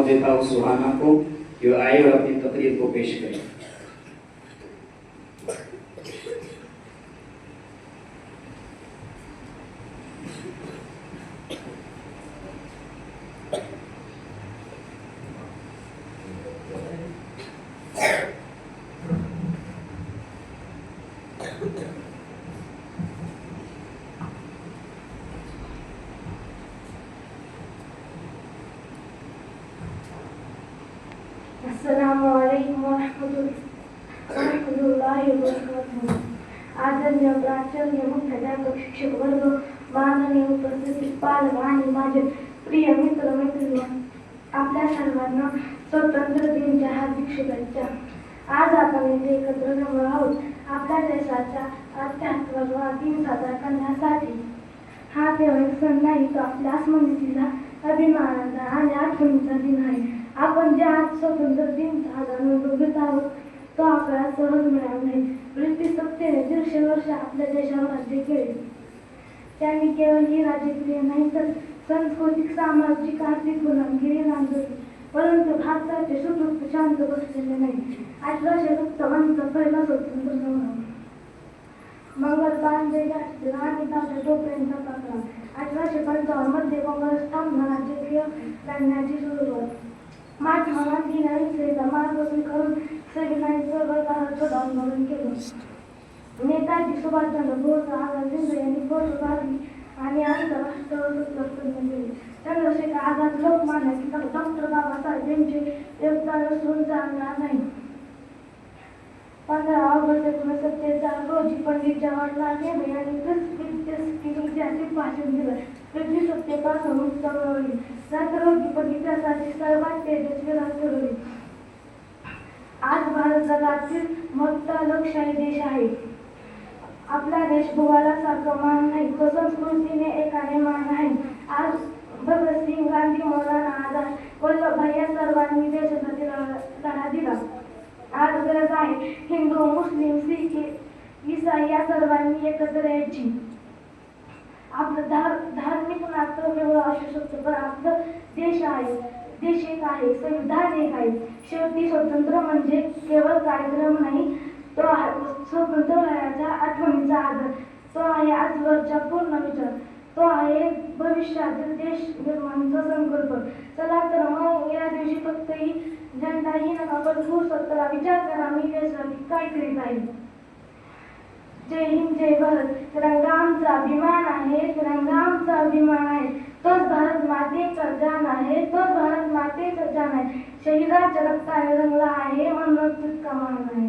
आवाज देता हूँ सुहाना को, जो आए और अपनी तकरीर को पेश करें। अस्सलामुअलैकुम वरहमतुल्लाहि वबरकातुहू। आदरणीय प्राचार्य, मुख्याध्यापक, शिक्षक वर्ग, माननीय उपस्थित पालक आणि माझे प्रिय मित्र मैत्रिणी, आपल्या सर्वांना स्वतंत्र दिनाच्या हार्दिक शुभेच्छा। आज आपण इथे एकत्र जमलो आहोत आपल्या देशाच्या 78वा दिन साजरा करण्यासाठी। हा केवळ एक सण नाही, तो आपल्या स्मृतीचा, अभिमानाचा आणि आठवणीचा दिन आहे। आपण जे आज स्वतंत्र दिन साजरा करत आहोत तो आपल्याला सहज मिळाला नाही। ब्रिटिश सत्तेने 150 वर्ष आपल्या देशावर राज्य केले। त्यांनी केवळ ही राज्यक्रिया नाही तर सांस्कृतिक, सामाजिक, आर्थिक गुलामगिरी नांदवली, परंतु भारताचे सुदृढ शांत बसलेले नाही। 1857 पहिला स्वतंत्र संग्राम, मंगल पांडे आणि तात्या टोपेंचा पराक्रम, 1855 मध्ये काँग्रेस स्थापना, राजकीय लढण्याची सुरुवात, महात्मा गांधींनी अहिंसेचा मार्ग स्वीकारून सविनय चळवळ आंदोलन केलं, नेताजी सुभाषचंद्र बोस, आझाद हिंद यांनी फौज उभारली आणि आंतरराष्ट्रीय सत्ता केली, चंद्रशेखर आझाद, लोकमान्य टिळक, डॉक्टर बाबासाहेब यांचे योगदान विसरून चालणार नाही। 15 ऑगस्ट 1947 रोजी पंडित जवाहरलाल नेहरू यांनी ऐतिहासिक भाषण दिलं, ब्रिटिश सत्तेपासून मुक्त मिळवली, रोजी पण इतिहासाची सर्वात तेजस्वी राष्ट्र ठरवली। आज भारत जगातील मोठा लोकशाही देश आहे। आपला देश भूगोलासारखा मान नाही, तो संस्कृतीने एकाने मान आहे। आज भगतसिंग, गांधी, मौलाना आझाद, वल्लभभाई या सर्वांनी देशासाठी लढा दिला। आज गरज आहे हिंदू, मुस्लिम, शीख, ईसाई या सर्वांनी एकत्र यायची। आपलं धार्मिक नातं वेगळं असू शकतं, पण आपलं देश एक आहे, संविधान एक आहे। शेवटी स्वतंत्र म्हणजे केवळ कार्यक्रम नाही, तो स्वतंत्र लढ्याच्या आठवणीचा आधार, तो आहे आजवरचा पूर्ण विचार, तो आहे भविष्यातील देश निर्माणाचा संकल्प। चला तर मग या दिवशी फक्त ही झेंडाही नका, पण स्वतःला विचार करा, मी देशासाठी काय करीत आहे। जय हिंद, जय भारत। तिरंगा आमचा अभिमान आहे, तिरंगा आमचा अभिमान आहे, तोच भारत मातेचा जान आहे, तोच भारत मातेचा जान आहे, शहीदाच्या रक्ताने रंगला आहे, म्हणून तितका मान आहे।